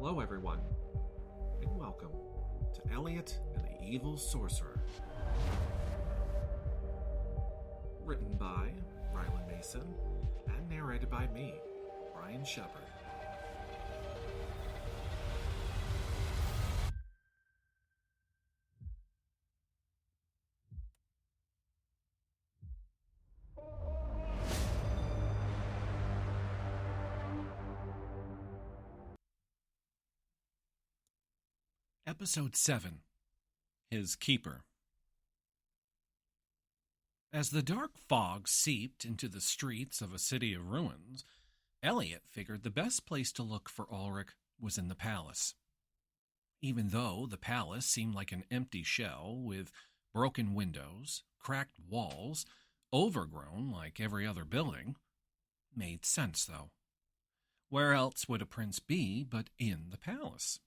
Hello everyone, and welcome to Elliot and the Evil Sorcerer. Written by Rylan Mason and narrated by me, Brian Shepard. Episode 7. His Keeper. As the dark fog seeped into the streets of a city of ruins, Elliot figured the best place to look for Alric was in the palace. Even though the palace seemed like an empty shell with broken windows, cracked walls, overgrown like every other building, made sense though. Where else would a prince be but in the palace?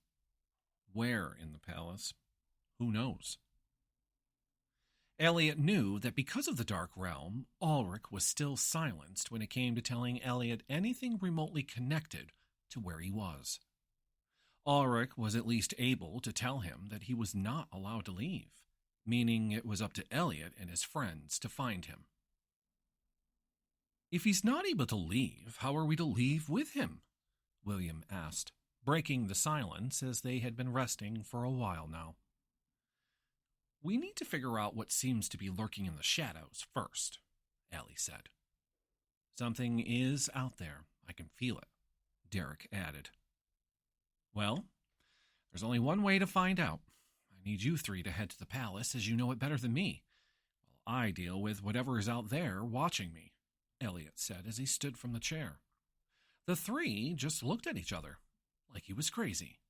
Where in the palace? Who knows? Elliot knew that because of the Dark Realm, Alric was still silenced when it came to telling Elliot anything remotely connected to where he was. Alric was at least able to tell him that he was not allowed to leave, meaning it was up to Elliot and his friends to find him. "If he's not able to leave, how are we to leave with him?" William asked, breaking the silence as they had been resting for a while now. "We need to figure out what seems to be lurking in the shadows first," Ellie said. "Something is out there. I can feel it," Derek added. "Well, there's only one way to find out. I need you three to head to the palace as you know it better than me, while I deal with whatever is out there watching me," Elliot said as he stood from the chair. The three just looked at each other, like he was crazy.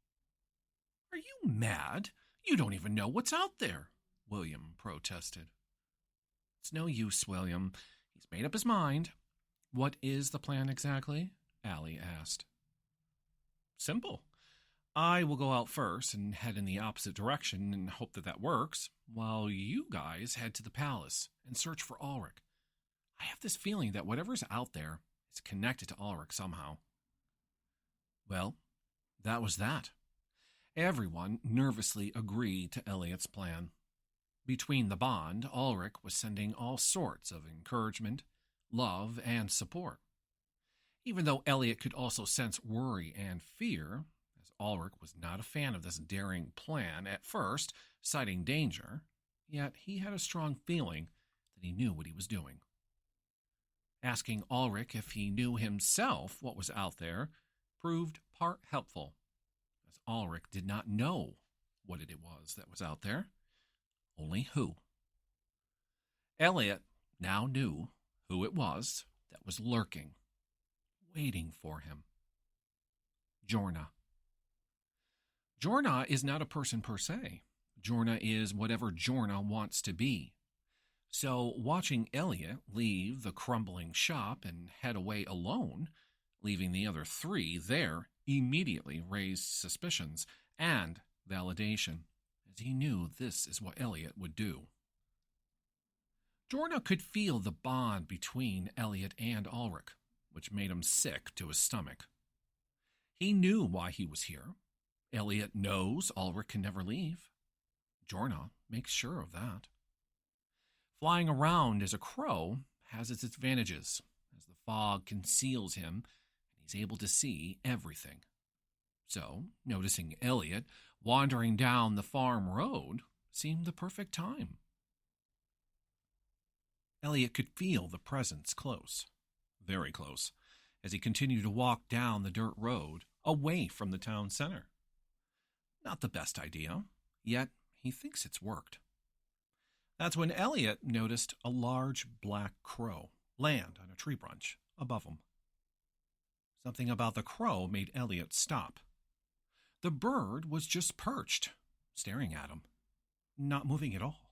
"Are you mad? You don't even know what's out there," William protested. "It's no use, William. He's made up his mind." "What is the plan exactly?" Allie asked. "Simple. I will go out first and head in the opposite direction and hope that works, while you guys head to the palace and search for Alric. I have this feeling that whatever's out there is connected to Alric somehow." Well, that was that. Everyone nervously agreed to Elliot's plan. Between the bond, Alric was sending all sorts of encouragement, love, and support. Even though Elliot could also sense worry and fear, as Alric was not a fan of this daring plan at first, citing danger, yet he had a strong feeling that he knew what he was doing. Asking Alric if he knew himself what was out there proved part helpful, as Alric did not know what it was that was out there, only who. Elliot now knew who it was that was lurking, waiting for him. Jorna. Jorna is not a person per se. Jorna is whatever Jorna wants to be. So watching Elliot leave the crumbling shop and head away alone, leaving the other three there, immediately raised suspicions and validation, as he knew this is what Elliot would do. Jorna could feel the bond between Elliot and Alric, which made him sick to his stomach. He knew why he was here. Elliot knows Alric can never leave. Jorna makes sure of that. Flying around as a crow has its advantages, as the fog conceals him and he's able to see everything. So, noticing Elliot wandering down the farm road seemed the perfect time. Elliot could feel the presence close, very close, as he continued to walk down the dirt road away from the town center. Not the best idea, yet he thinks it's worked. That's when Elliot noticed a large black crow land on a tree branch above him. Something about the crow made Elliot stop. The bird was just perched, staring at him, not moving at all.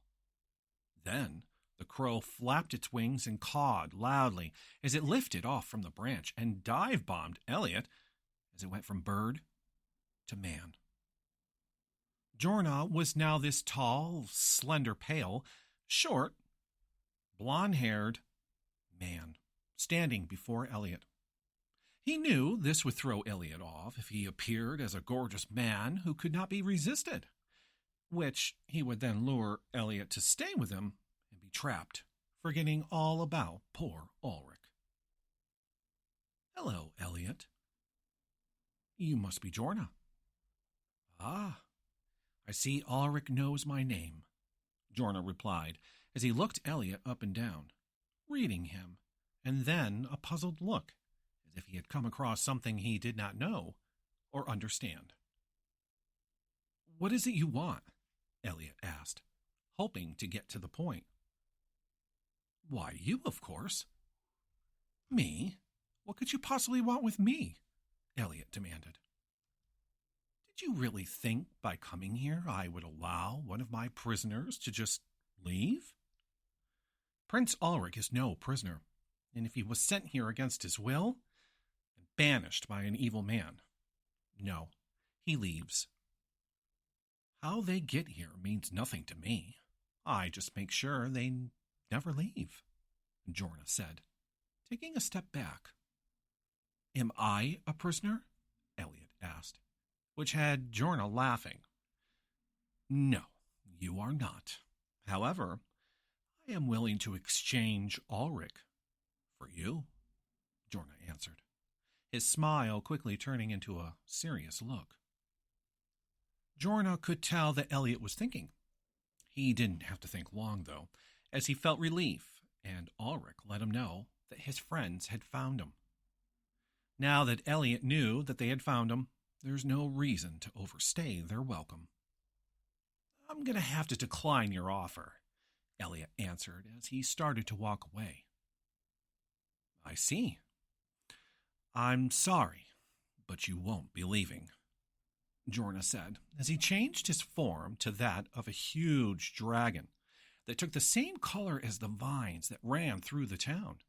Then the crow flapped its wings and cawed loudly as it lifted off from the branch and dive-bombed Elliot as it went from bird to man. Jorna was now this tall, slender, pale, short, blonde-haired man standing before Elliot. He knew this would throw Elliot off if he appeared as a gorgeous man who could not be resisted, which he would then lure Elliot to stay with him and be trapped, forgetting all about poor Ulric. "Hello, Elliot. You must be Jorna." "Ah, I see Alric knows my name," Jorna replied as he looked Elliot up and down, reading him, and then a puzzled look, as if he had come across something he did not know or understand. "What is it you want?" Elliot asked, hoping to get to the point. "Why, you, of course." "Me? What could you possibly want with me?" Elliot demanded. "Did you really think by coming here I would allow one of my prisoners to just leave?" "Prince Alric is no prisoner, and if he was sent here against his will and banished by an evil man, no, he leaves. How they get here means nothing to me. I just make sure they never leave," Jorna said, taking a step back. "Am I a prisoner?" Elliot asked, which had Jorna laughing. "No, you are not. However, I am willing to exchange Ulric for you," Jorna answered, his smile quickly turning into a serious look. Jorna could tell that Elliot was thinking. He didn't have to think long, though, as he felt relief, and Ulric let him know that his friends had found him. Now that Elliot knew that they had found him, there's no reason to overstay their welcome. "I'm going to have to decline your offer," Elliot answered as he started to walk away. "I see. I'm sorry, but you won't be leaving," Jorna said as he changed his form to that of a huge dragon that took the same color as the vines that ran through the town.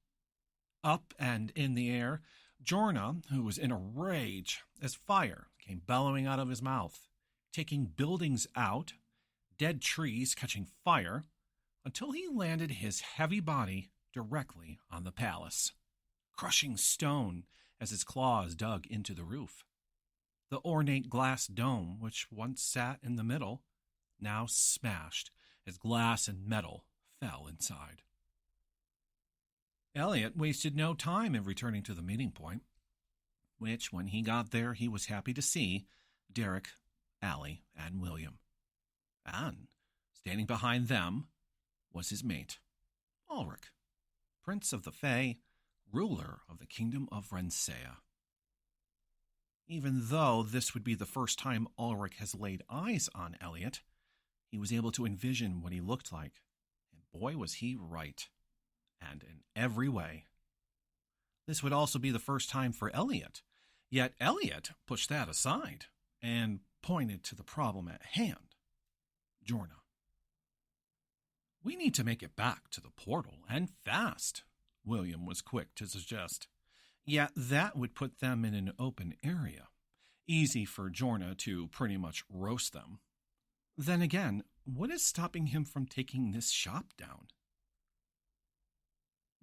Up and in the air, Jorna, who was in a rage as fire came bellowing out of his mouth, taking buildings out, dead trees catching fire, until he landed his heavy body directly on the palace, crushing stone as his claws dug into the roof. The ornate glass dome, which once sat in the middle, now smashed as glass and metal fell inside. Elliot wasted no time in returning to the meeting point, which, when he got there, he was happy to see Derek, Allie, and William. And, standing behind them, was his mate, Alric, Prince of the Fae, ruler of the Kingdom of Rensea. Even though this would be the first time Alric has laid eyes on Elliot, he was able to envision what he looked like, and boy was he right, and in every way. This would also be the first time for Elliot, yet Elliot pushed that aside and pointed to the problem at hand, Jorna. "We need to make it back to the portal, and fast," William was quick to suggest. Yet that would put them in an open area, easy for Jorna to pretty much roast them. Then again, what is stopping him from taking this shop down?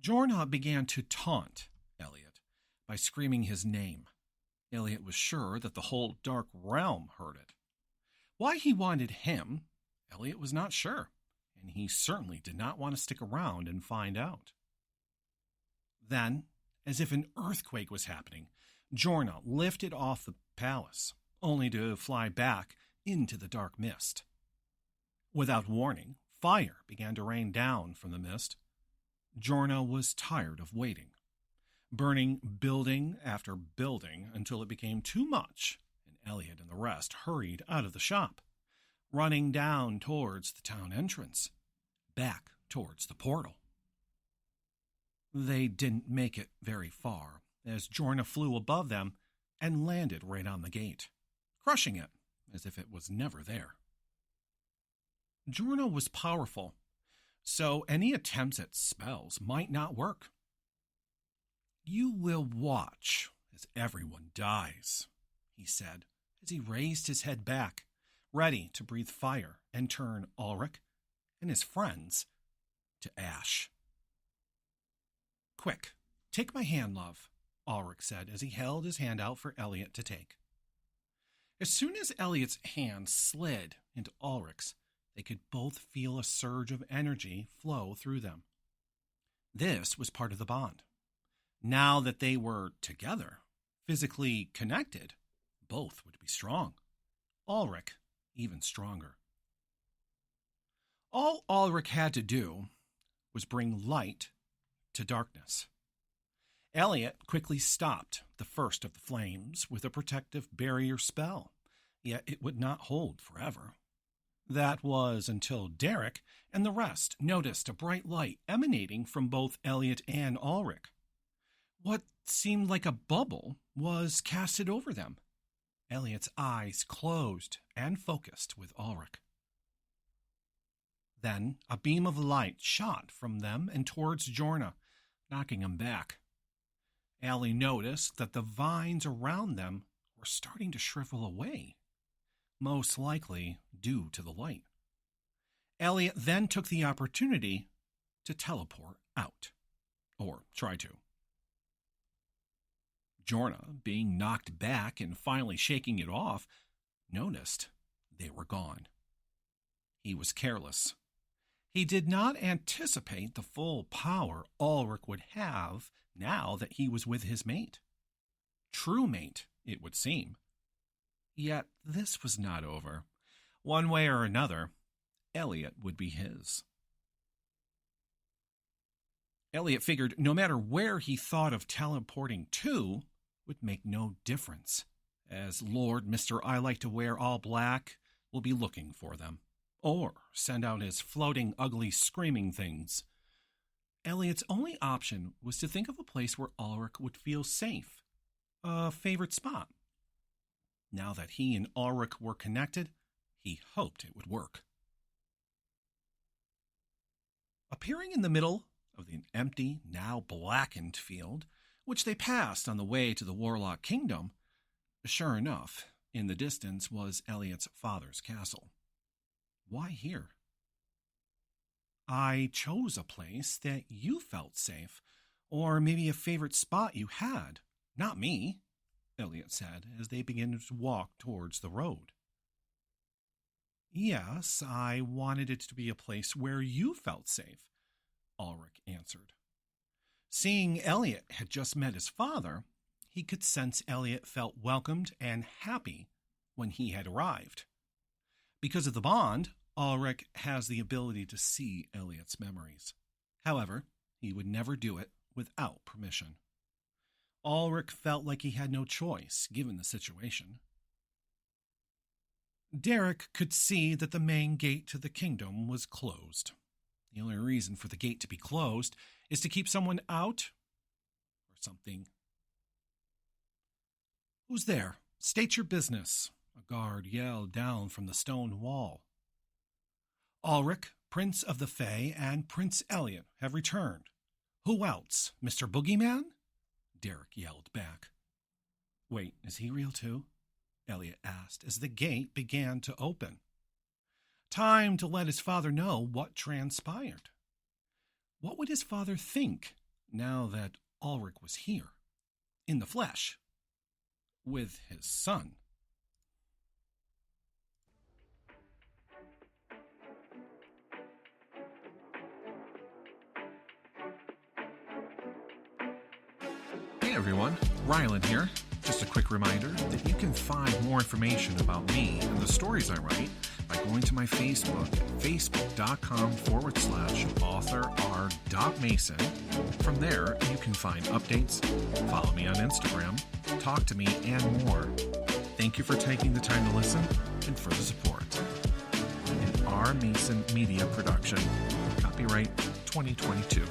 Jorna began to taunt Elliot by screaming his name. Elliot was sure that the whole Dark Realm heard it. Why he wanted him, Elliot was not sure, and he certainly did not want to stick around and find out. Then, as if an earthquake was happening, Jorna lifted off the palace, only to fly back into the dark mist. Without warning, fire began to rain down from the mist. Jorna was tired of waiting, burning building after building until it became too much, and Elliot and the rest hurried out of the shop, running down towards the town entrance, back towards the portal. They didn't make it very far, as Jorna flew above them and landed right on the gate, crushing it as if it was never there. Jorna was powerful, so any attempts at spells might not work. "You will watch as everyone dies," he said as he raised his head back, ready to breathe fire and turn Alric and his friends to ash. "Quick, take my hand, love," Alric said as he held his hand out for Elliot to take. As soon as Elliot's hand slid into Alric's, they could both feel a surge of energy flow through them. This was part of the bond. Now that they were together, physically connected, both would be strong. Alric even stronger. All Alric had to do was bring light to darkness. Elliot quickly stopped the first of the flames with a protective barrier spell, yet it would not hold forever. That was until Derek and the rest noticed a bright light emanating from both Elliot and Alric. What seemed like a bubble was casted over them. Elliot's eyes closed and focused with Alric. Then a beam of light shot from them and towards Jorna, knocking him back. Allie noticed that the vines around them were starting to shrivel away, most likely due to the light. Elliot then took the opportunity to teleport out, or try to. Jorna, being knocked back and finally shaking it off, noticed they were gone. He was careless. He did not anticipate the full power Alric would have now that he was with his mate. True mate, it would seem. Yet this was not over. One way or another, Elliot would be his. Elliot figured no matter where he thought of teleporting to would make no difference, as Lord Mr. I Like to Wear All Black will be looking for them, or send out his floating, ugly, screaming things. Elliot's only option was to think of a place where Alric would feel safe, a favorite spot. Now that he and Alric were connected, he hoped it would work. Appearing in the middle of the empty, now blackened field, which they passed on the way to the Warlock Kingdom, sure enough, in the distance was Elliot's father's castle. Why here? I chose a place that you felt safe, or maybe a favorite spot you had, not me, Elliot said as they began to walk towards the road. Yes, I wanted it to be a place where you felt safe, Alric answered. Seeing Elliot had just met his father, he could sense Elliot felt welcomed and happy when he had arrived. Because of the bond, Alric has the ability to see Elliot's memories. However, he would never do it without permission. Alric felt like he had no choice, given the situation. Derek could see that the main gate to the kingdom was closed. The only reason for the gate to be closed is to keep someone out or something. Who's there? State your business, a guard yelled down from the stone wall. Alric, Prince of the Fae, and Prince Elliot have returned. Who else, Mr. Boogeyman? Derek yelled back. Wait, is he real too? Elliot asked as the gate began to open. Time to let his father know what transpired. What would his father think now that Alric was here, in the flesh, with his son? Hey everyone, Rylan here. Just a quick reminder that you can find more information about me and the stories I write by going to my Facebook at facebook.com/author.r.mason. From there, you can find updates, follow me on Instagram, talk to me, and more. Thank you for taking the time to listen and for the support. An R. Mason Media Production. Copyright 2022.